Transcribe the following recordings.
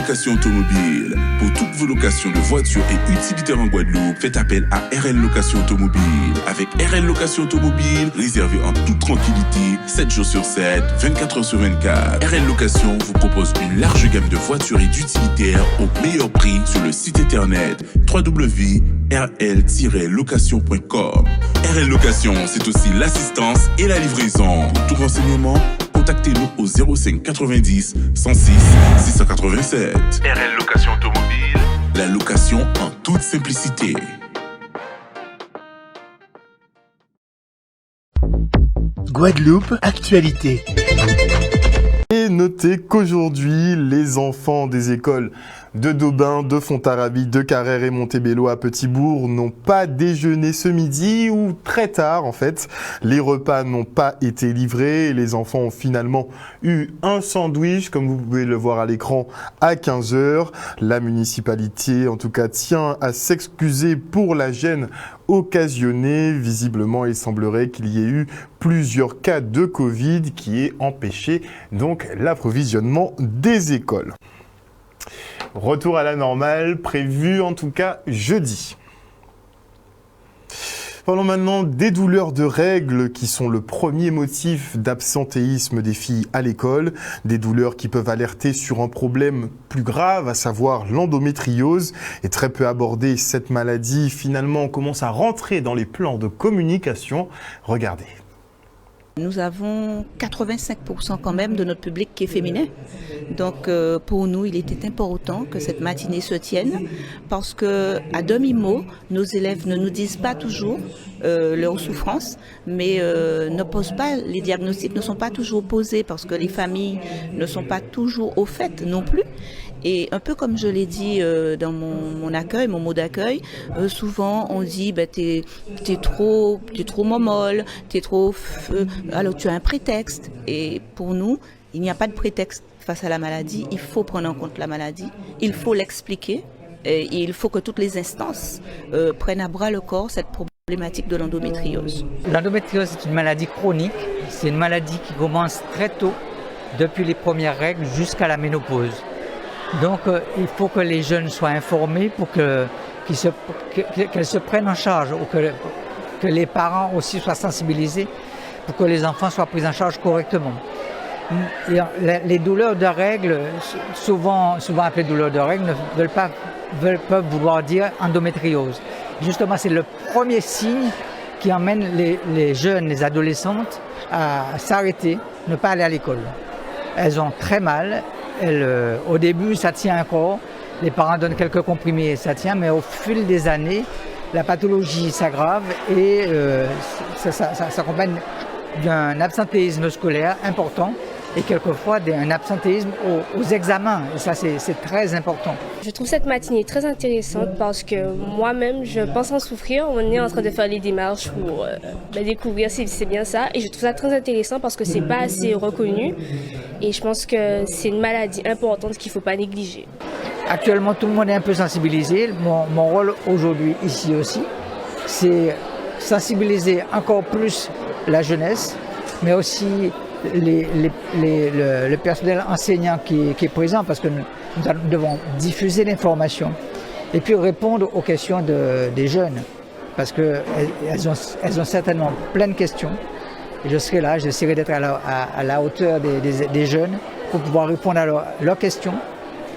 Location Automobile. Pour toutes vos locations de voitures et utilitaires en Guadeloupe, faites appel à RL Location Automobile. Avec RL Location Automobile, réservez en toute tranquillité, 7 jours sur 7, 24 heures sur 24. RL Location vous propose une large gamme de voitures et d'utilitaires au meilleur prix sur le site internet www.rl-location.com. RL Location, c'est aussi l'assistance et la livraison. Pour tout renseignement, contactez-nous au 05 90 106 687. RL Location Automobile, la location en toute simplicité. Guadeloupe Actualité. Et notez qu'aujourd'hui, les enfants des écoles de Daubin, de Fontarabie, de Carrère et Montebello à Petit-Bourg n'ont pas déjeuné ce midi ou très tard en fait. Les repas n'ont pas été livrés et les enfants ont finalement eu un sandwich, comme vous pouvez le voir à l'écran, à 15 h. La municipalité en tout cas tient à s'excuser pour la gêne occasionnée. Visiblement, il semblerait qu'il y ait eu plusieurs cas de Covid qui aient empêché donc l'approvisionnement des écoles. Retour à la normale, prévu en tout cas jeudi. Parlons maintenant des douleurs de règles qui sont le premier motif d'absentéisme des filles à l'école. Des douleurs qui peuvent alerter sur un problème plus grave, à savoir l'endométriose. Et très peu abordée, cette maladie finalement commence à rentrer dans les plans de communication. Regardez. Nous avons 85% quand même de notre public qui est féminin. Donc pour nous, il était important que cette matinée se tienne parce que à demi-mot, nos élèves ne nous disent pas toujours leurs souffrances, mais ne posent pas, les diagnostics ne sont pas toujours posés parce que les familles ne sont pas toujours au fait non plus. Et un peu comme je l'ai dit dans mon accueil, mon mot d'accueil, souvent on dit t'es trop momolle, t'es trop alors tu as un prétexte. Et pour nous, il n'y a pas de prétexte face à la maladie. Il faut prendre en compte la maladie, il faut l'expliquer et il faut que toutes les instances prennent à bras le corps cette problématique de l'endométriose. L'endométriose est une maladie chronique, c'est une maladie qui commence très tôt, depuis les premières règles jusqu'à la ménopause. Donc il faut que les jeunes soient informés pour qu'elles se prennent en charge, ou que les parents aussi soient sensibilisés pour que les enfants soient pris en charge correctement. Et les douleurs de règles, souvent appelées douleurs de règles, peuvent vouloir dire endométriose. Justement, c'est le premier signe qui emmène les jeunes, les adolescentes à s'arrêter, ne pas aller à l'école. Elles ont très mal. Au début, ça tient encore. Les parents donnent quelques comprimés, ça tient. Mais au fil des années, la pathologie s'aggrave et ça s'accompagne d'un absentéisme scolaire important et quelquefois un absentéisme aux examens. Et ça, c'est très important. Je trouve cette matinée très intéressante parce que moi-même, je pense en souffrir. On est en train de faire les démarches pour découvrir si c'est bien ça. Et je trouve ça très intéressant parce que c'est pas assez reconnu. Et je pense que c'est une maladie importante qu'il ne faut pas négliger. Actuellement, tout le monde est un peu sensibilisé. Mon rôle aujourd'hui, ici aussi, c'est sensibiliser encore plus la jeunesse, mais aussi le personnel enseignant qui est présent, parce que nous devons diffuser l'information et puis répondre aux questions des jeunes, parce qu'elles ont certainement plein de questions. Et je serai là, j'essaierai d'être à la hauteur des jeunes pour pouvoir répondre à leurs questions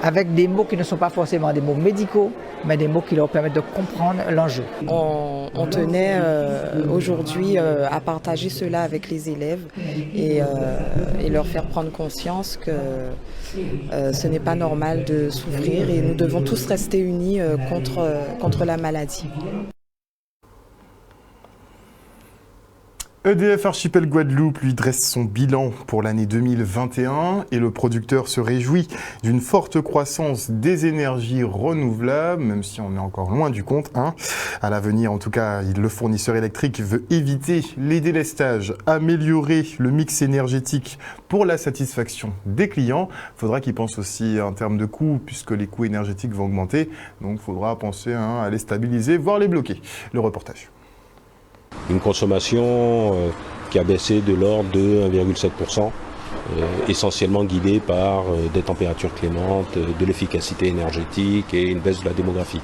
avec des mots qui ne sont pas forcément des mots médicaux, mais des mots qui leur permettent de comprendre l'enjeu. On tenait aujourd'hui à partager cela avec les élèves et leur faire prendre conscience que ce n'est pas normal de souffrir et nous devons tous rester unis contre la maladie. EDF Archipel Guadeloupe lui dresse son bilan pour l'année 2021 et le producteur se réjouit d'une forte croissance des énergies renouvelables, même si on est encore loin du compte. À l'avenir, en tout cas, le fournisseur électrique veut éviter les délestages, améliorer le mix énergétique pour la satisfaction des clients. Il faudra qu'ils pensent aussi en termes de coûts, puisque les coûts énergétiques vont augmenter. Donc il faudra penser à les stabiliser, voire les bloquer. Le reportage. Une consommation qui a baissé de l'ordre de 1,7% essentiellement guidés par des températures clémentes, de l'efficacité énergétique et une baisse de la démographie.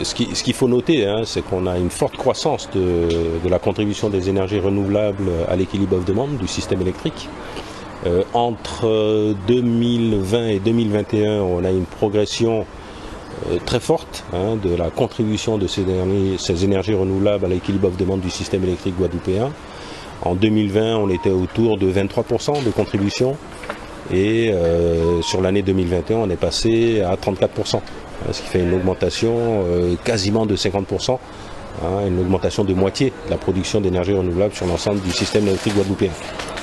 Ce qu'il faut noter, c'est qu'on a une forte croissance de la contribution des énergies renouvelables à l'équilibre offre-demande du système électrique. Entre 2020 et 2021, on a une progression très forte de la contribution de ces énergies renouvelables à l'équilibre offre-demande du système électrique guadeloupéen. En 2020, on était autour de 23% de contribution et sur l'année 2021, on est passé à 34%, ce qui fait une augmentation quasiment de 50%, une augmentation de moitié de la production d'énergie renouvelable sur l'ensemble du système électrique guadeloupéen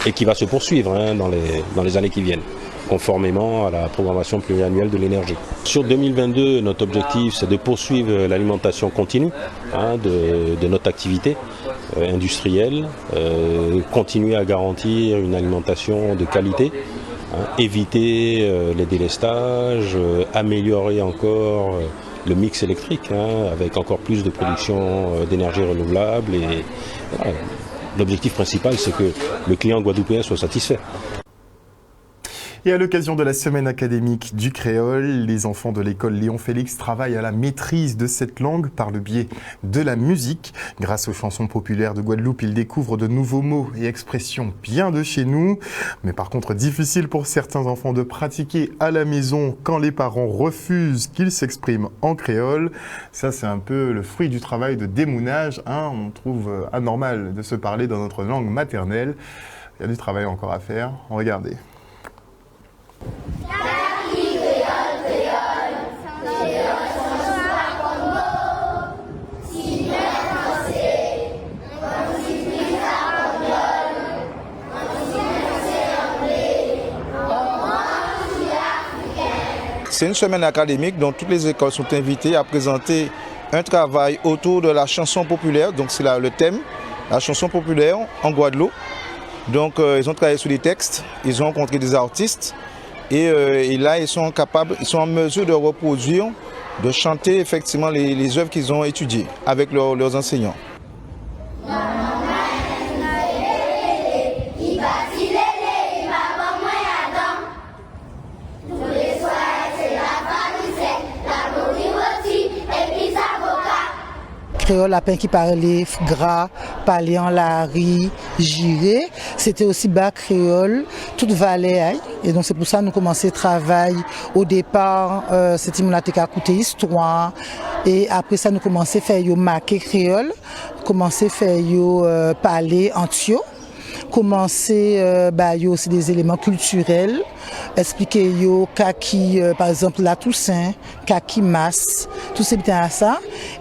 et qui va se poursuivre dans les années qui viennent, conformément à la programmation pluriannuelle de l'énergie. Sur 2022, notre objectif, c'est de poursuivre l'alimentation continue de notre activité industrielle, continuer à garantir une alimentation de qualité, éviter les délestages, améliorer encore le mix électrique avec encore plus de production d'énergie renouvelable. Et l'objectif principal, c'est que le client guadeloupéen soit satisfait. Et à l'occasion de la semaine académique du créole, les enfants de l'école Léon Félix travaillent à la maîtrise de cette langue par le biais de la musique. Grâce aux chansons populaires de Guadeloupe, ils découvrent de nouveaux mots et expressions bien de chez nous. Mais par contre, difficile pour certains enfants de pratiquer à la maison quand les parents refusent qu'ils s'expriment en créole. Ça, c'est un peu le fruit du travail de démounage. On trouve anormal de se parler dans notre langue maternelle. Il y a du travail encore à faire. Regardez. C'est une semaine académique dont toutes les écoles sont invitées à présenter un travail autour de la chanson populaire. Donc c'est là le thème, la chanson populaire en Guadeloupe. Donc ils ont travaillé sur les textes, ils ont rencontré des artistes et là ils sont en mesure de reproduire, de chanter effectivement les œuvres qu'ils ont étudiées avec leurs enseignants. Créole, lapin qui parlait gras, parlait en lari, giré. C'était aussi bas créole, toute vallée. Et donc c'est pour ça que nous commençons le travail. Au départ, c'était mon à côté histoire. Et après ça, nous commençons à faire marquer créole, commencer à faire parler antio. Commencer aussi des éléments culturels, expliquer kaki par exemple la Toussaint, kaki masse, tout ces à ça.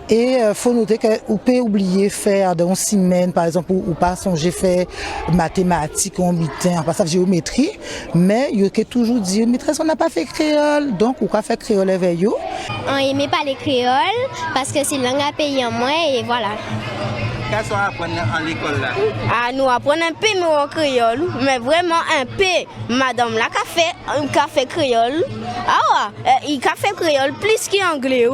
Et faut noter qu'on peut oublier faire dans une semaine par exemple ou pas songer faire mathématiques ou en passant géométrie, mais il faut toujours dire maîtresse on n'a pas fait créole, donc on va faire créole avec eux. On aimait pas les créoles parce que c'est langue à payer en moins et voilà. Qu'est-ce qu'on apprend à l'école là? Nous apprenons un peu mais créole, mais vraiment un peu. Madame là, café créole. Il café créole plus qu'anglais.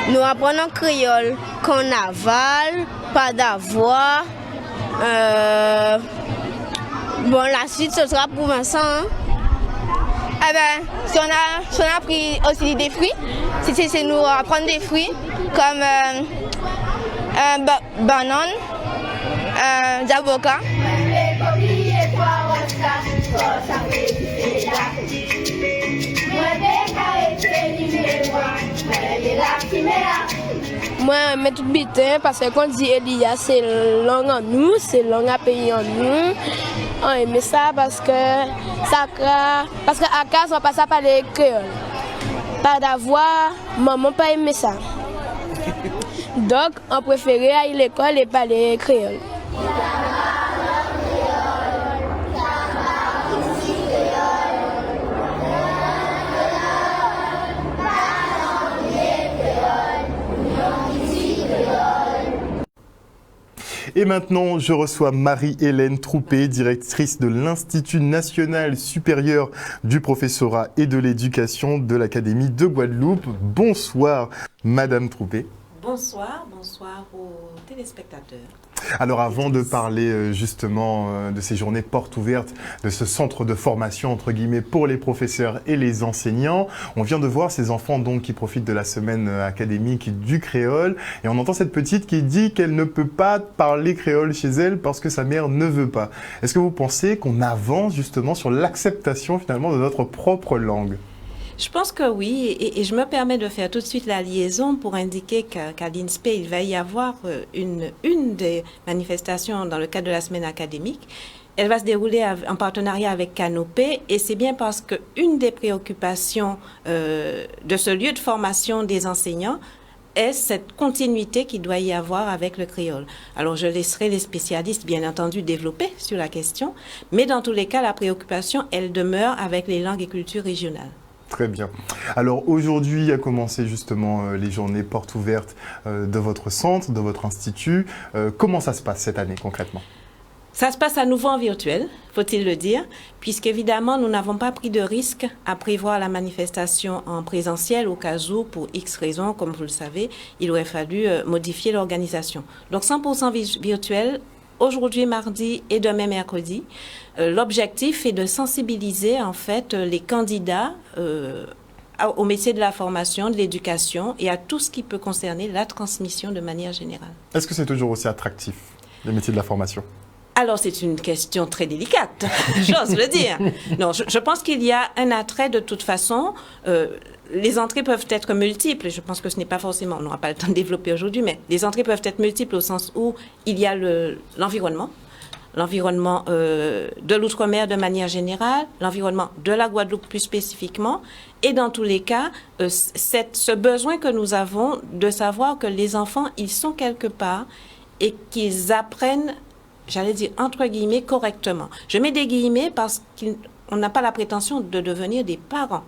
Nous apprenons créole, carnaval, pas d'avoir. La suite ce sera pour Vincent. Si on a pris aussi des fruits, c'est nous apprendre des fruits comme banane, d'avocat. Moi, je mets tout bitin parce que quand on dit Elia, c'est langue en nous, c'est langue à pays en nous. On aime ça parce que à casa, on passe à parler créole. Pas d'avoir, maman pas aimé ça. Donc, on préférait aller à l'école et parler créole. Et maintenant, je reçois Marie-Hélène Troupé, directrice de l'Institut national supérieur du professorat et de l'éducation de l'Académie de Guadeloupe. Bonsoir, Madame Troupé. Bonsoir aux téléspectateurs. Alors avant de parler justement de ces journées portes ouvertes, de ce centre de formation entre guillemets pour les professeurs et les enseignants, on vient de voir ces enfants donc qui profitent de la semaine académique du créole et on entend cette petite qui dit qu'elle ne peut pas parler créole chez elle parce que sa mère ne veut pas. Est-ce que vous pensez qu'on avance justement sur l'acceptation finalement de notre propre langue ? Je pense que oui, et je me permets de faire tout de suite la liaison pour indiquer qu'à l'INSPE, il va y avoir une des manifestations dans le cadre de la semaine académique. Elle va se dérouler en partenariat avec Canopé, et c'est bien parce qu'une des préoccupations de ce lieu de formation des enseignants est cette continuité qu'il doit y avoir avec le créole. Alors, je laisserai les spécialistes, bien entendu, développer sur la question, mais dans tous les cas, la préoccupation, elle demeure avec les langues et cultures régionales. Très bien. Alors aujourd'hui a commencé justement les journées portes ouvertes de votre centre, de votre institut. Comment ça se passe cette année concrètement ? Ça se passe à nouveau en virtuel, faut-il le dire, puisqu'évidemment, nous n'avons pas pris de risque à prévoir la manifestation en présentiel au cas où, pour X raisons, comme vous le savez, il aurait fallu modifier l'organisation. Donc 100% virtuel, aujourd'hui mardi et demain mercredi. L'objectif est de sensibiliser en fait les candidats au métier de la formation, de l'éducation et à tout ce qui peut concerner la transmission de manière générale. Est-ce que c'est toujours aussi attractif, les métiers de la formation ? Alors, c'est une question très délicate, j'ose le dire. Non, je pense qu'il y a un attrait de toute façon. Les entrées peuvent être multiples. Je pense que ce n'est pas forcément, on n'aura pas le temps de développer aujourd'hui, mais les entrées peuvent être multiples au sens où il y a l'environnement de l'outre-mer de manière générale, l'environnement de la Guadeloupe plus spécifiquement, et dans tous les cas, ce besoin que nous avons de savoir que les enfants, ils sont quelque part et qu'ils apprennent, j'allais dire entre guillemets, correctement. Je mets des guillemets parce qu'on n'a pas la prétention de devenir des parents.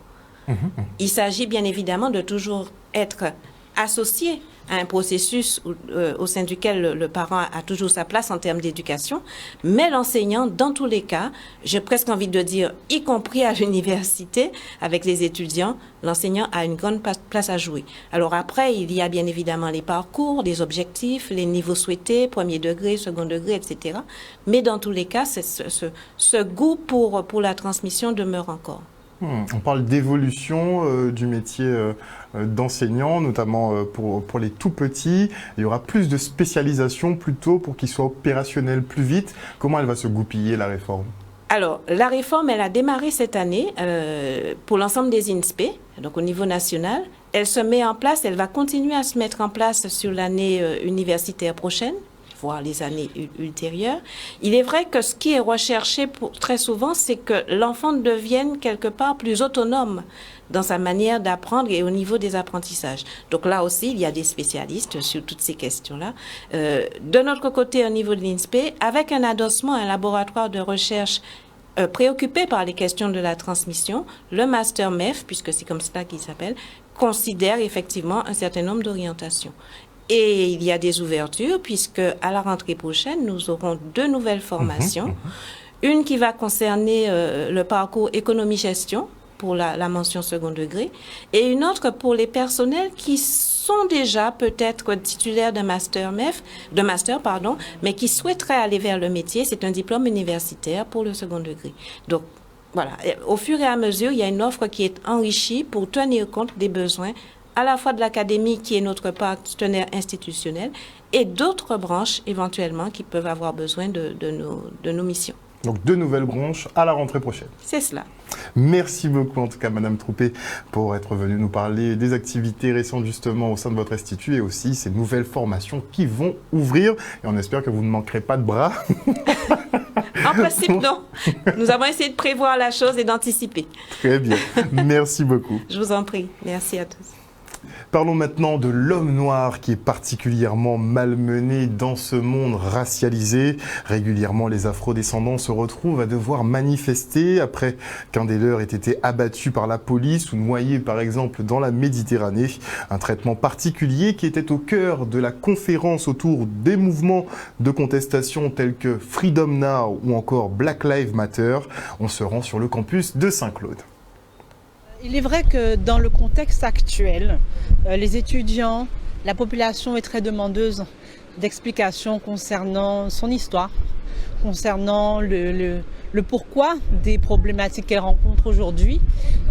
Il s'agit bien évidemment de toujours être associé à un processus au sein duquel le parent a toujours sa place en termes d'éducation, mais l'enseignant, dans tous les cas, j'ai presque envie de dire, y compris à l'université, avec les étudiants, l'enseignant a une grande place à jouer. Alors après, il y a bien évidemment les parcours, les objectifs, les niveaux souhaités, premier degré, second degré, etc. Mais dans tous les cas, ce goût pour la transmission demeure encore. On parle d'évolution du métier d'enseignant, notamment pour les tout petits. Il y aura plus de spécialisation plutôt pour qu'ils soient opérationnels plus vite. Comment elle va se goupiller, la réforme ? Alors, la réforme, elle a démarré cette année pour l'ensemble des INSPE, donc au niveau national. Elle se met en place, elle va continuer à se mettre en place sur l'année universitaire prochaine, voire les années ultérieures. Il est vrai que ce qui est recherché très souvent, c'est que l'enfant devienne quelque part plus autonome dans sa manière d'apprendre et au niveau des apprentissages. Donc là aussi, il y a des spécialistes sur toutes ces questions-là. De notre côté, au niveau de l'INSPE, avec un adossement, un laboratoire de recherche préoccupé par les questions de la transmission, le Master MEF, puisque c'est comme cela qu'il s'appelle, considère effectivement un certain nombre d'orientations. Et il y a des ouvertures, puisque à la rentrée prochaine, nous aurons 2 nouvelles formations. Une qui va concerner le parcours économie-gestion pour la mention second degré, et une autre pour les personnels qui sont déjà peut-être titulaires d'un master mais qui souhaiteraient aller vers le métier. C'est un diplôme universitaire pour le second degré. Donc, voilà. Au fur et à mesure, il y a une offre qui est enrichie pour tenir compte des besoins à la fois de l'académie qui est notre partenaire institutionnel et d'autres branches éventuellement qui peuvent avoir besoin de nos missions. Donc 2 nouvelles branches à la rentrée prochaine. C'est cela. Merci beaucoup en tout cas Madame Troupé pour être venue nous parler des activités récentes justement au sein de votre institut et aussi ces nouvelles formations qui vont ouvrir et on espère que vous ne manquerez pas de bras. En principe non. Nous avons essayé de prévoir la chose et d'anticiper. Très bien. Merci beaucoup. Je vous en prie. Merci à tous. Parlons maintenant de l'homme noir qui est particulièrement malmené dans ce monde racialisé. Régulièrement, les afrodescendants se retrouvent à devoir manifester après qu'un des leurs ait été abattu par la police ou noyé par exemple dans la Méditerranée. Un traitement particulier qui était au cœur de la conférence autour des mouvements de contestation tels que Freedom Now ou encore Black Lives Matter. On se rend sur le campus de Saint-Claude. Il est vrai que dans le contexte actuel, les étudiants, la population est très demandeuse d'explications concernant son histoire, concernant le pourquoi des problématiques qu'elle rencontre aujourd'hui.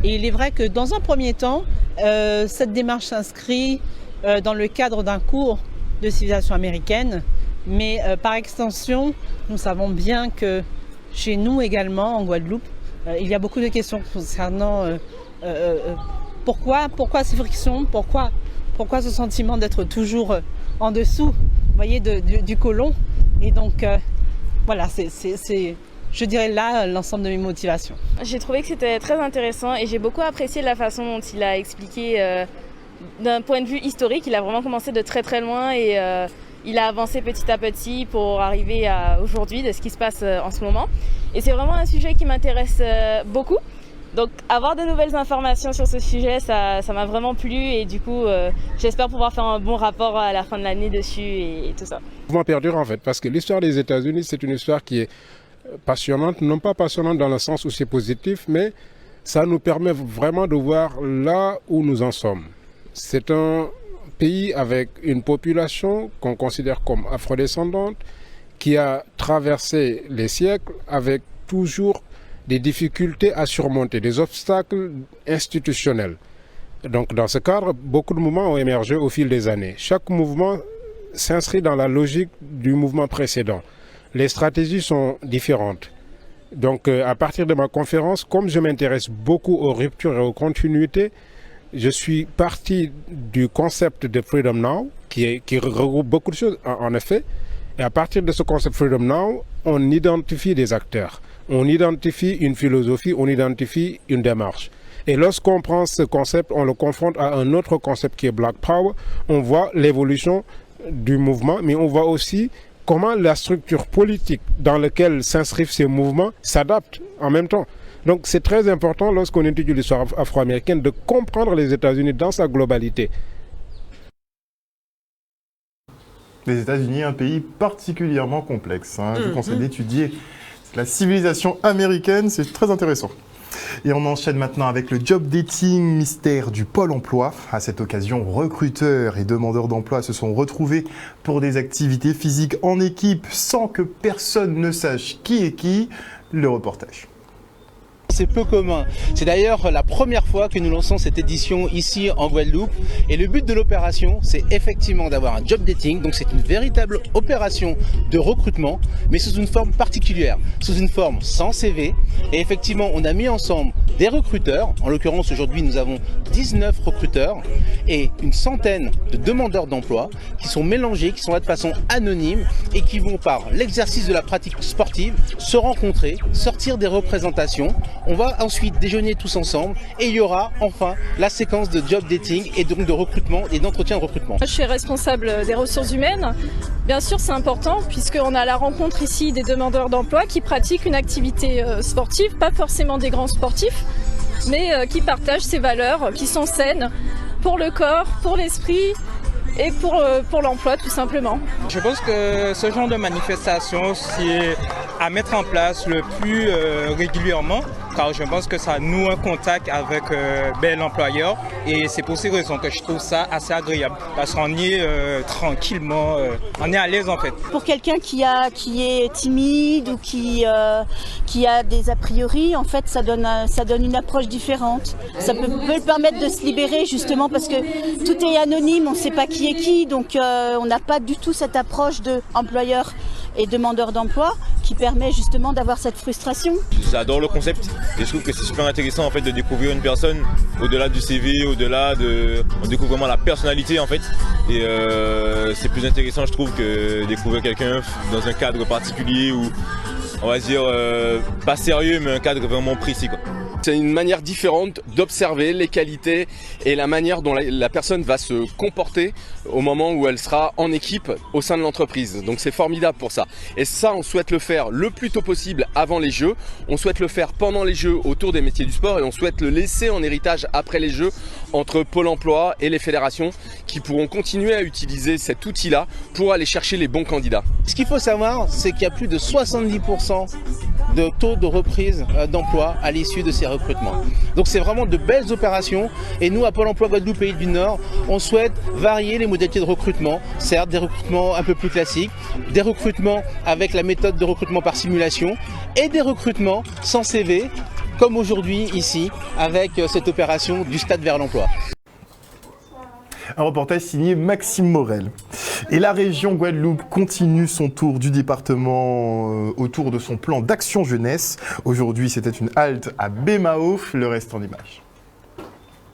Et il est vrai que dans un premier temps, cette démarche s'inscrit dans le cadre d'un cours de civilisation américaine, mais par extension, nous savons bien que chez nous également, en Guadeloupe, il y a beaucoup de questions concernant pourquoi ces frictions, pourquoi ce sentiment d'être toujours en dessous, vous voyez, du colon. Et donc, voilà, c'est, je dirais là, l'ensemble de mes motivations. J'ai trouvé que c'était très intéressant et j'ai beaucoup apprécié la façon dont il a expliqué d'un point de vue historique. Il a vraiment commencé de très très loin et il a avancé petit à petit pour arriver à aujourd'hui, de ce qui se passe en ce moment. Et c'est vraiment un sujet qui m'intéresse beaucoup. Donc avoir de nouvelles informations sur ce sujet, ça m'a vraiment plu et du coup j'espère pouvoir faire un bon rapport à la fin de l'année dessus et tout ça. Mouvement perdure en fait, parce que l'histoire des États-Unis, c'est une histoire qui est passionnante, non pas passionnante dans le sens où c'est positif, mais ça nous permet vraiment de voir là où nous en sommes. C'est un pays avec une population qu'on considère comme afrodescendante, qui a traversé les siècles avec toujours des difficultés à surmonter, des obstacles institutionnels. Donc dans ce cadre, beaucoup de mouvements ont émergé au fil des années. Chaque mouvement s'inscrit dans la logique du mouvement précédent. Les stratégies sont différentes. Donc à partir de ma conférence, comme je m'intéresse beaucoup aux ruptures et aux continuités, je suis parti du concept de Freedom Now, qui regroupe beaucoup de choses en effet. Et à partir de ce concept Freedom Now, on identifie des acteurs. On identifie une philosophie, on identifie une démarche. Et lorsqu'on prend ce concept, on le confronte à un autre concept qui est Black Power, on voit l'évolution du mouvement, mais on voit aussi comment la structure politique dans laquelle s'inscrivent ces mouvements s'adapte en même temps. Donc c'est très important lorsqu'on étudie l'histoire afro-américaine de comprendre les États-Unis dans sa globalité. Les États-Unis, un pays particulièrement complexe. Vu qu'on s'est d'étudier la civilisation américaine, c'est très intéressant. Et on enchaîne maintenant avec le job dating mystère du Pôle emploi. À cette occasion, recruteurs et demandeurs d'emploi se sont retrouvés pour des activités physiques en équipe sans que personne ne sache qui est qui. Le reportage. C'est peu commun. C'est d'ailleurs la première fois que nous lançons cette édition ici en Guadeloupe. Et le but de l'opération, c'est effectivement d'avoir un job dating. Donc c'est une véritable opération de recrutement, mais sous une forme particulière, sous une forme sans CV. Et effectivement, on a mis ensemble des recruteurs. En l'occurrence, aujourd'hui, nous avons 19 recruteurs et une centaine de demandeurs d'emploi qui sont mélangés, qui sont là de façon anonyme et qui vont, par l'exercice de la pratique sportive, se rencontrer, sortir des représentations. On va ensuite déjeuner tous ensemble et il y aura enfin la séquence de job dating et donc de recrutement et d'entretien de recrutement. Je suis responsable des ressources humaines. Bien sûr, c'est important puisqu'on a la rencontre ici des demandeurs d'emploi qui pratiquent une activité sportive, pas forcément des grands sportifs, mais qui partagent ces valeurs qui sont saines pour le corps, pour l'esprit et pour l'emploi tout simplement. Je pense que ce genre de manifestation, c'est à mettre en place le plus régulièrement, car je pense que ça noue un contact avec l'employeur et c'est pour ces raisons que je trouve ça assez agréable, parce qu'on y est tranquillement, on est à l'aise en fait. Pour quelqu'un qui est timide ou qui a des a priori, en fait ça donne une approche différente. Ça peut le permettre de se libérer justement parce que tout est anonyme, on ne sait pas qui est qui, donc on n'a pas du tout cette approche de employeur et demandeur d'emploi qui permet justement d'avoir cette frustration. J'adore le concept et je trouve que c'est super intéressant en fait de découvrir une personne au-delà du CV, on découvre vraiment la personnalité en fait et c'est plus intéressant je trouve que découvrir quelqu'un dans un cadre particulier ou on va dire pas sérieux mais un cadre vraiment précis quoi. C'est une manière différente d'observer les qualités et la manière dont la personne va se comporter au moment où elle sera en équipe au sein de l'entreprise. Donc c'est formidable pour ça. Et ça, on souhaite le faire le plus tôt possible avant les Jeux. On souhaite le faire pendant les Jeux autour des métiers du sport et on souhaite le laisser en héritage après les Jeux entre Pôle emploi et les fédérations qui pourront continuer à utiliser cet outil-là pour aller chercher les bons candidats. Ce qu'il faut savoir, c'est qu'il y a plus de 70% de taux de reprise d'emploi à l'issue de ces recrutements. Donc c'est vraiment de belles opérations et nous à Pôle emploi Guadeloupe Pays du Nord, on souhaite varier les modalités de recrutement, certes des recrutements un peu plus classiques, des recrutements avec la méthode de recrutement par simulation et des recrutements sans CV comme aujourd'hui ici avec cette opération du stade vers l'emploi. Un reportage signé Maxime Morel. Et la région Guadeloupe continue son tour du département autour de son plan d'action jeunesse. Aujourd'hui, c'était une halte à Bémao. Le reste en images. La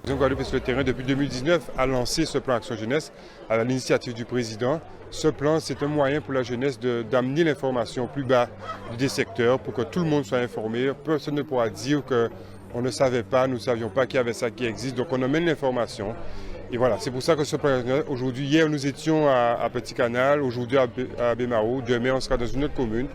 région Guadeloupe est sur le terrain depuis 2019 a lancé ce plan Action Jeunesse à l'initiative du président. Ce plan, c'est un moyen pour la jeunesse d'amener l'information plus bas des secteurs pour que tout le monde soit informé. Personne ne pourra dire qu'on ne savait pas, nous ne savions pas qu'il y avait ça qui existe. Donc on amène l'information. Et voilà, c'est pour ça que ce plan, aujourd'hui, hier nous étions à Petit Canal, aujourd'hui à Bémao, demain on sera dans une autre commune.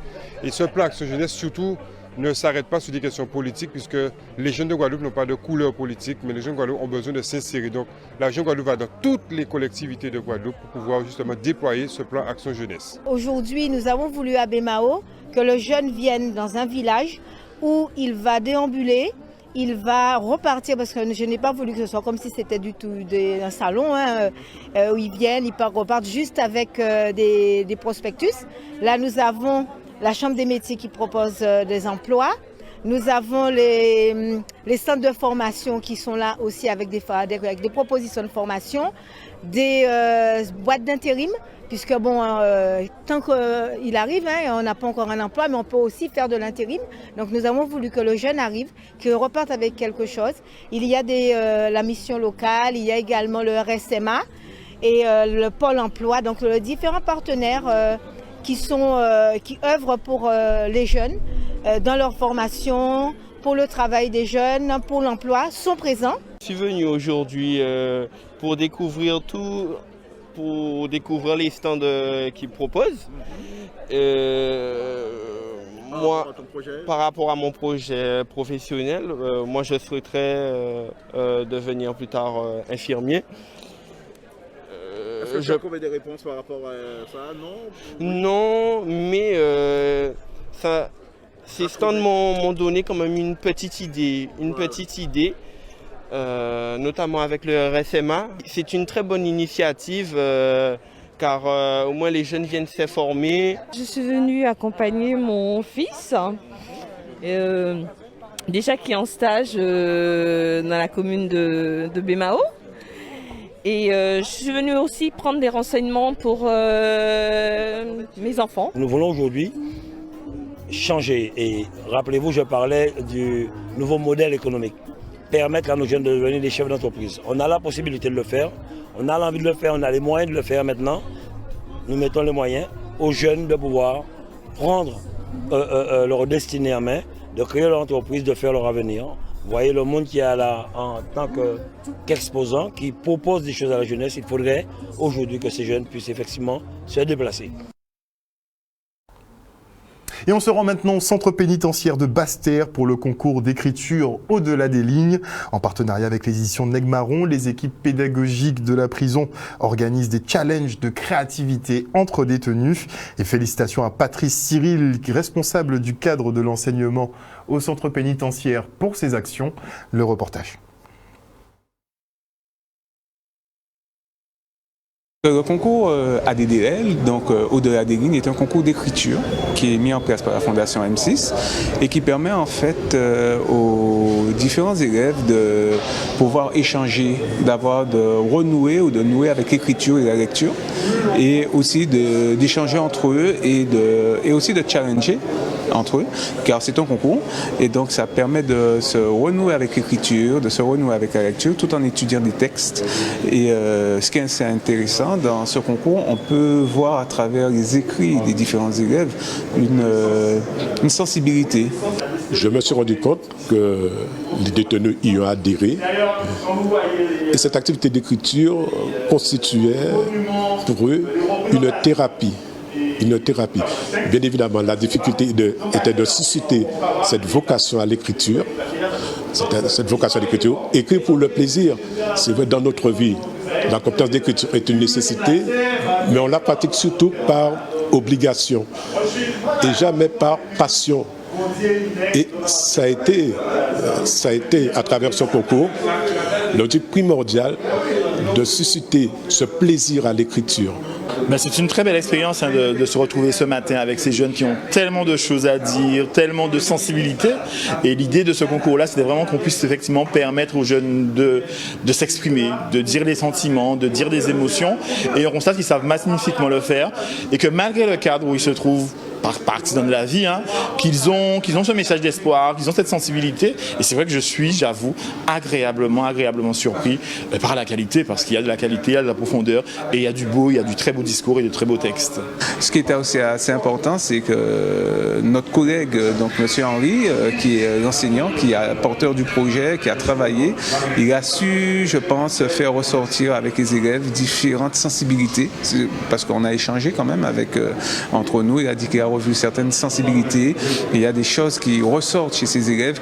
Et ce plan Action Jeunesse surtout ne s'arrête pas sur des questions politiques puisque les jeunes de Guadeloupe n'ont pas de couleur politique, mais les jeunes de Guadeloupe ont besoin de s'insérer. Donc la région Guadeloupe va dans toutes les collectivités de Guadeloupe pour pouvoir justement déployer ce plan Action Jeunesse. Aujourd'hui, nous avons voulu à Bémao que le jeune vienne dans un village où il va déambuler. Il va repartir parce que je n'ai pas voulu que ce soit comme si c'était du tout un salon où ils viennent, ils repartent juste avec des prospectus. Là, nous avons la Chambre des métiers qui propose des emplois. Nous avons les centres de formation qui sont là aussi avec des propositions de formation, des boîtes d'intérim. Puisque bon, tant qu'il arrive, on n'a pas encore un emploi, mais on peut aussi faire de l'intérim. Donc nous avons voulu que le jeune arrive, qu'il reparte avec quelque chose. Il y a la mission locale, il y a également le RSMA et le Pôle emploi, donc les différents partenaires qui œuvrent pour les jeunes dans leur formation, pour le travail des jeunes, pour l'emploi, sont présents. Je suis venu aujourd'hui pour découvrir les stands qu'ils proposent. Moi, par rapport à mon projet professionnel, moi je souhaiterais devenir plus tard infirmier. Est-ce que tu as trouvé des réponses par rapport à ça? Non, mais ces stands m'ont donné quand même une petite idée. Notamment avec le RSMA. C'est une très bonne initiative car au moins les jeunes viennent s'informer. Je suis venue accompagner mon fils, déjà qui est en stage dans la commune de Bémao. Et je suis venue aussi prendre des renseignements pour mes enfants. Nous voulons aujourd'hui changer et rappelez-vous, je parlais du nouveau modèle économique. Permettre à nos jeunes de devenir des chefs d'entreprise. On a la possibilité de le faire, on a l'envie de le faire, on a les moyens de le faire maintenant. Nous mettons les moyens aux jeunes de pouvoir prendre leur destinée en main, de créer leur entreprise, de faire leur avenir. Vous voyez le monde qui est là en tant qu'exposant, qui propose des choses à la jeunesse. Il faudrait aujourd'hui que ces jeunes puissent effectivement se déplacer. Et on se rend maintenant au centre pénitentiaire de Basse-Terre pour le concours d'écriture Au-delà des lignes. En partenariat avec les éditions Negmaron, les équipes pédagogiques de la prison organisent des challenges de créativité entre détenus. Et félicitations à Patrice Cyril, responsable du cadre de l'enseignement au centre pénitentiaire pour ses actions. Le reportage. Le concours ADDL, donc Au-delà des lignes, est un concours d'écriture qui est mis en place par la Fondation M6 et qui permet en fait aux différents élèves de pouvoir échanger, de renouer ou de nouer avec l'écriture et la lecture et aussi d'échanger entre eux et aussi de challenger entre eux, car c'est un concours et donc ça permet de se renouer avec l'écriture, de se renouer avec la lecture tout en étudiant des textes. Et ce qui est assez intéressant dans ce concours, on peut voir à travers les écrits des différents élèves une sensibilité. Je me suis rendu compte que les détenus y ont adhéré et cette activité d'écriture constituait pour eux une thérapie. Bien évidemment, la difficulté était de susciter cette vocation à l'écriture, écrire pour le plaisir. C'est vrai, dans notre vie, La compétence d'écriture est une nécessité, mais on la pratique surtout par obligation et jamais par passion. Et ça a été à travers ce concours, l'objectif primordial de susciter ce plaisir à l'écriture. Ben, c'est une très belle expérience de se retrouver ce matin avec ces jeunes qui ont tellement de choses à dire, tellement de sensibilité. Et l'idée de ce concours-là, c'était vraiment qu'on puisse effectivement permettre aux jeunes de s'exprimer, de dire les sentiments, de dire des émotions. Et on constate qu'ils savent magnifiquement le faire et que malgré le cadre où ils se trouvent, par accident de la vie, qu'ils ont ce message d'espoir, qu'ils ont cette sensibilité. Et c'est vrai que je suis, j'avoue, agréablement surpris par la qualité, parce qu'il y a de la qualité, il y a de la profondeur, et il y a du beau, il y a du très beau discours et de très beaux textes. Ce qui était aussi assez important, c'est que notre collègue, donc M. Henry, qui est l'enseignant, qui est porteur du projet, qui a travaillé, il a su, je pense, faire ressortir avec les élèves différentes sensibilités, parce qu'on a échangé quand même entre nous. Il a dit qu'il a revu certaines sensibilités. Il y a des choses qui ressortent chez ces élèves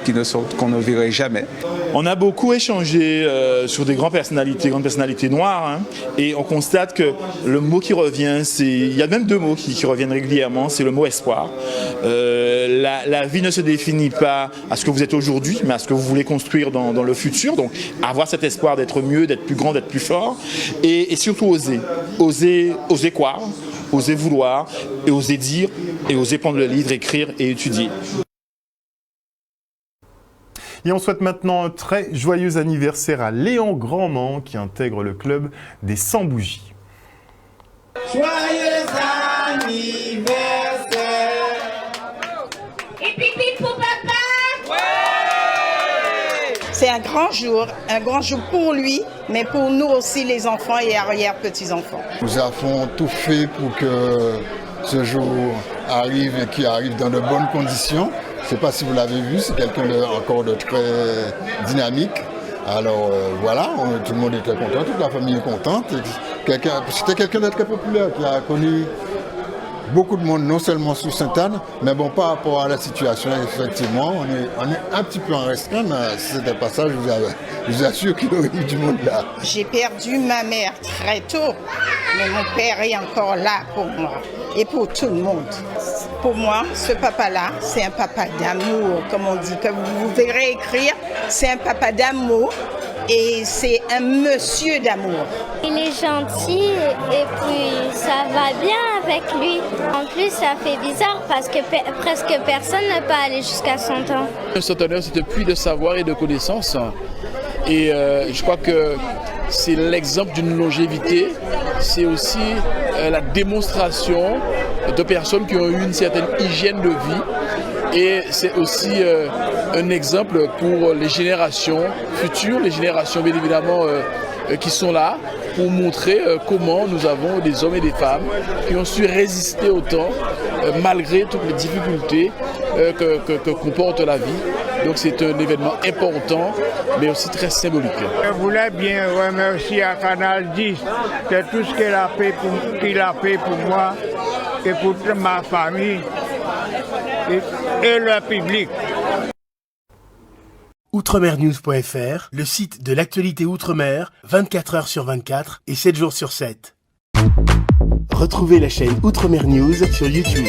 qu'on ne verrait jamais. On a beaucoup échangé sur des grandes personnalités noires, et on constate que le mot qui revient, il y a même deux mots qui reviennent régulièrement, c'est le mot espoir. La vie ne se définit pas à ce que vous êtes aujourd'hui, mais à ce que vous voulez construire dans le futur. Donc avoir cet espoir d'être mieux, d'être plus grand, d'être plus fort, et surtout oser croire, oser vouloir, et oser dire, et oser prendre le livre, écrire et étudier. Et on souhaite maintenant un très joyeux anniversaire à Léon Grandmont qui intègre le club des 100 bougies. Joyeux anniversaire! Et pipi pour papa! Ouais! C'est un grand jour pour lui, mais pour nous aussi les enfants et arrière-petits-enfants. Nous avons tout fait pour que ce jour arrive et qu'il arrive dans de bonnes conditions. Je ne sais pas si vous l'avez vu, c'est quelqu'un encore de très dynamique. Alors voilà, tout le monde était content, toute la famille est contente. C'était quelqu'un de très populaire qui a connu beaucoup de monde, non seulement sur Sainte-Anne, mais bon, par rapport à la situation, effectivement, on est un petit peu en restreint, mais si c'était pas ça, je vous assure qu'il y aurait eu du monde là. J'ai perdu ma mère très tôt, mais mon père est encore là pour moi et pour tout le monde. Pour moi, ce papa-là, c'est un papa d'amour, comme on dit, que vous verrez écrire, c'est un papa d'amour et c'est un monsieur d'amour. Il est gentil et puis ça va bien avec lui. En plus, ça fait bizarre parce que presque personne ne peut aller jusqu'à 100 ans. Le centenaire, c'est un puits de savoir et de connaissances. Et je crois que c'est l'exemple d'une longévité, c'est aussi la démonstration de personnes qui ont eu une certaine hygiène de vie. Et c'est aussi un exemple pour les générations futures, les générations bien évidemment qui sont là, pour montrer comment nous avons des hommes et des femmes qui ont su résister au temps malgré toutes les difficultés que comporte la vie. Donc c'est un événement important, mais aussi très symbolique. Je voulais bien remercier à Canal 10 de tout ce qu'il a fait pour moi et pour toute ma famille et le public. Outremernews.fr, le site de l'actualité Outre-mer, 24 heures sur 24 et 7 jours sur 7. Retrouvez la chaîne Outremer News sur YouTube.